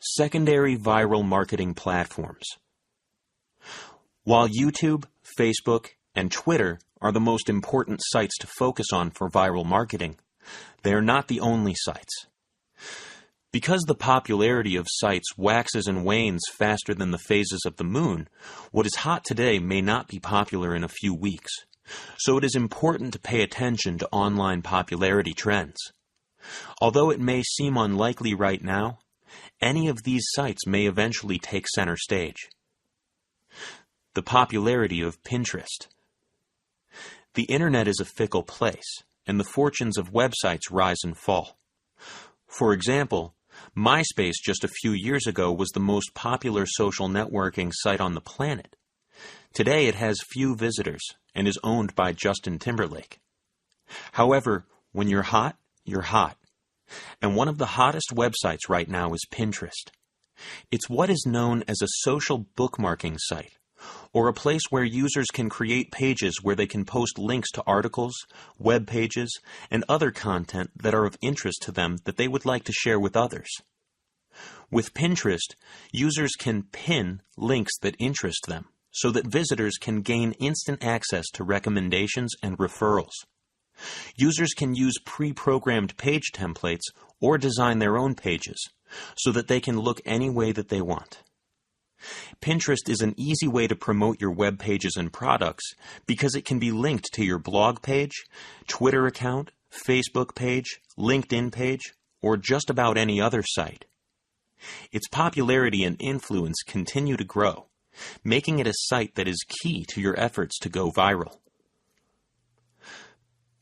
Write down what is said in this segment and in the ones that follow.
Secondary viral marketing platforms. While YouTube, Facebook, and Twitter are the most important sites to focus on for viral marketing, they are not the only sites. Because the popularity of sites waxes and wanes faster than the phases of the moon, what is hot today may not be popular in a few weeks. So it is important to pay attention to online popularity trends. Although it may seem unlikely right now, any of these sites may eventually take center stage. The popularity of Pinterest. The internet is a fickle place, and the fortunes of websites rise and fall. For example, MySpace just a few years ago was the most popular social networking site on the planet. Today it has few visitors and is owned by Justin Timberlake. However, when you're hot, you're hot. And one of the hottest websites right now is Pinterest. It's what is known as a social bookmarking site, or a place where users can create pages where they can post links to articles, web pages, and other content that are of interest to them that they would like to share with others. With Pinterest, users can pin links that interest them so that visitors can gain instant access to recommendations and referrals. Users can use pre-programmed page templates or design their own pages so that they can look any way that they want. Pinterest is an easy way to promote your web pages and products because it can be linked to your blog page, Twitter account, Facebook page, LinkedIn page, or just about any other site. Its popularity and influence continue to grow, making it a site that is key to your efforts to go viral.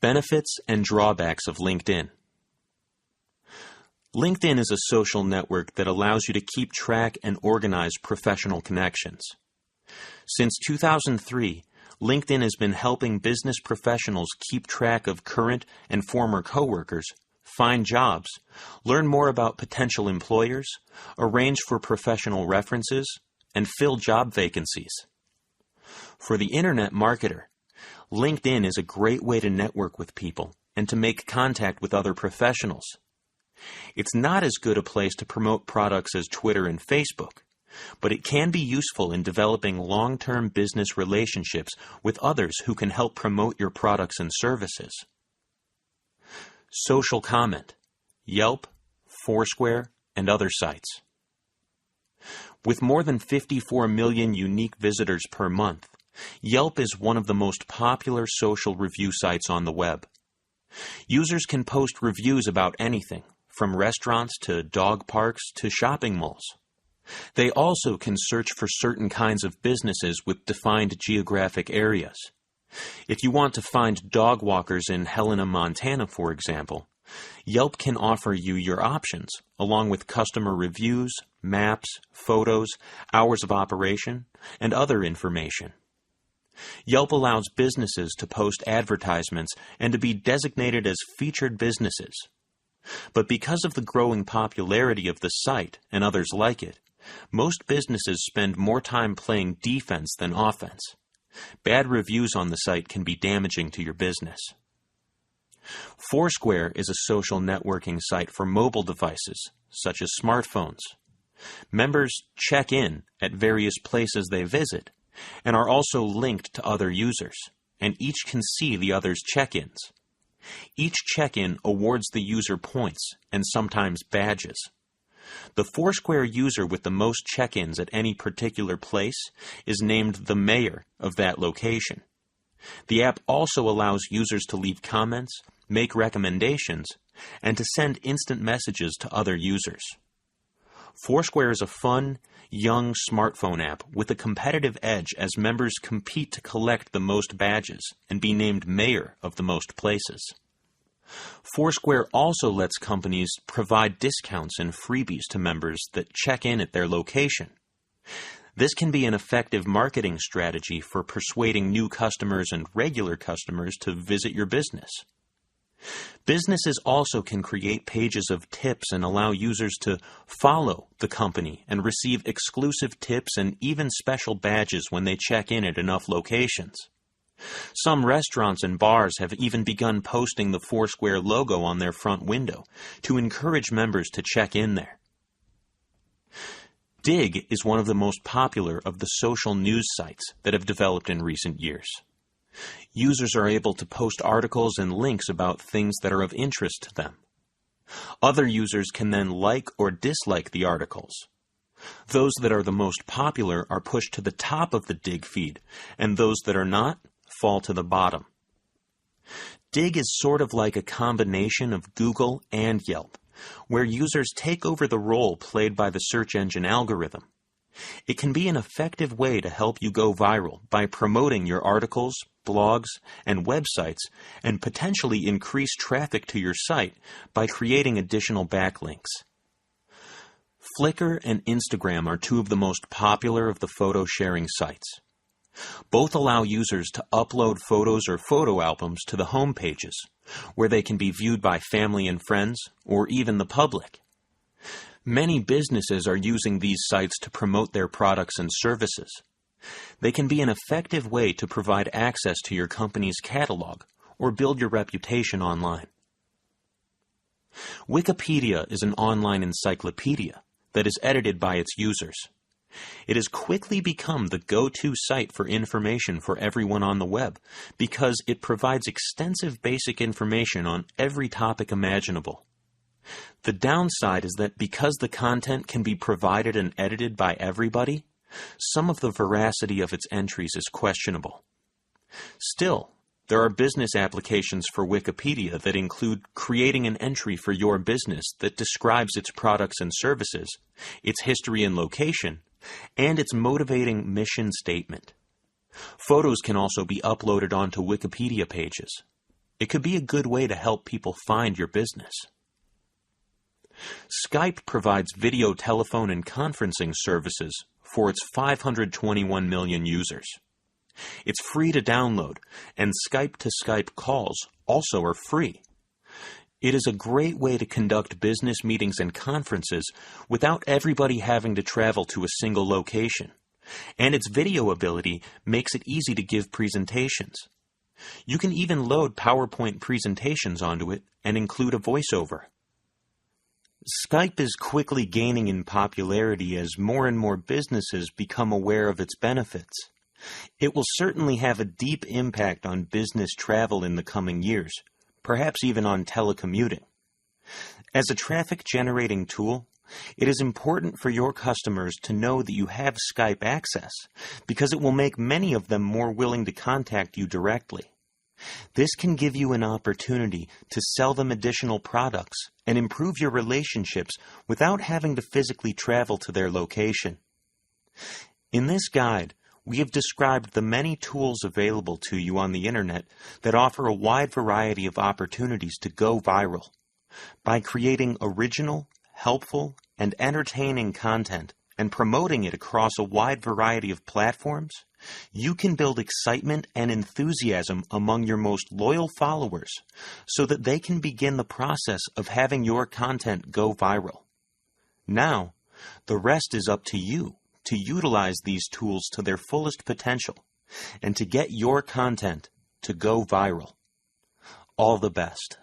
Benefits and drawbacks of LinkedIn. LinkedIn is a social network that allows you to keep track and organize professional connections. Since 2003, LinkedIn has been helping business professionals keep track of current and former coworkers, find jobs, learn more about potential employers, arrange for professional references, and fill job vacancies. For the internet marketer, LinkedIn is a great way to network with people and to make contact with other professionals. It's not as good a place to promote products as Twitter and Facebook, but it can be useful in developing long-term business relationships with others who can help promote your products and services. Social comment, Yelp, Foursquare, and other sites. With more than 54 million unique visitors per month, Yelp is one of the most popular social review sites on the web. Users can post reviews about anything, from restaurants to dog parks to shopping malls. They also can search for certain kinds of businesses with defined geographic areas. If you want to find dog walkers in Helena, Montana, for example, Yelp can offer you your options, along with customer reviews, maps, photos, hours of operation, and other information. Yelp allows businesses to post advertisements and to be designated as featured businesses. But because of the growing popularity of the site and others like it, most businesses spend more time playing defense than offense. Bad reviews on the site can be damaging to your business. Foursquare is a social networking site for mobile devices, such as smartphones. Members check in at various places they visit, and are also linked to other users, and each can see the other's check-ins. Each check-in awards the user points and sometimes badges. The Foursquare user with the most check-ins at any particular place is named the mayor of that location. The app also allows users to leave comments, make recommendations, and to send instant messages to other users. Foursquare is a fun, young smartphone app with a competitive edge as members compete to collect the most badges and be named mayor of the most places. Foursquare also lets companies provide discounts and freebies to members that check in at their location. This can be an effective marketing strategy for persuading new customers and regular customers to visit your business. Businesses also can create pages of tips and allow users to follow the company and receive exclusive tips and even special badges when they check in at enough locations. Some restaurants and bars have even begun posting the Foursquare logo on their front window to encourage members to check in there. Digg is one of the most popular of the social news sites that have developed in recent years. Users are able to post articles and links about things that are of interest to them. Other users can then like or dislike the articles. Those that are the most popular are pushed to the top of the Digg feed, and those that are not fall to the bottom. Digg is sort of like a combination of Google and Yelp, where users take over the role played by the search engine algorithm. It can be an effective way to help you go viral by promoting your articles, blogs, and websites, and potentially increase traffic to your site by creating additional backlinks. Flickr and Instagram are two of the most popular of the photo sharing sites. Both allow users to upload photos or photo albums to the home pages, where they can be viewed by family and friends, or even the public. Many businesses are using these sites to promote their products and services. They can be an effective way to provide access to your company's catalog or build your reputation online. Wikipedia is an online encyclopedia that is edited by its users. It has quickly become the go-to site for information for everyone on the web because it provides extensive basic information on every topic imaginable. The downside is that because the content can be provided and edited by everybody, some of the veracity of its entries is questionable. Still, there are business applications for Wikipedia that include creating an entry for your business that describes its products and services, its history and location, and its motivating mission statement. Photos can also be uploaded onto Wikipedia pages. It could be a good way to help people find your business. Skype provides video, telephone, and conferencing services for its 521 million users. It's free to download, and Skype-to-Skype calls also are free. It is a great way to conduct business meetings and conferences without everybody having to travel to a single location, and its video ability makes it easy to give presentations. You can even load PowerPoint presentations onto it and include a voiceover. Skype is quickly gaining in popularity as more and more businesses become aware of its benefits. It will certainly have a deep impact on business travel in the coming years, perhaps even on telecommuting. As a traffic-generating tool, it is important for your customers to know that you have Skype access because it will make many of them more willing to contact you directly. This can give you an opportunity to sell them additional products and improve your relationships without having to physically travel to their location. In this guide, we have described the many tools available to you on the Internet that offer a wide variety of opportunities to go viral. By creating original, helpful, and entertaining content and promoting it across a wide variety of platforms, you can build excitement and enthusiasm among your most loyal followers so that they can begin the process of having your content go viral. Now, the rest is up to you to utilize these tools to their fullest potential and to get your content to go viral. All the best.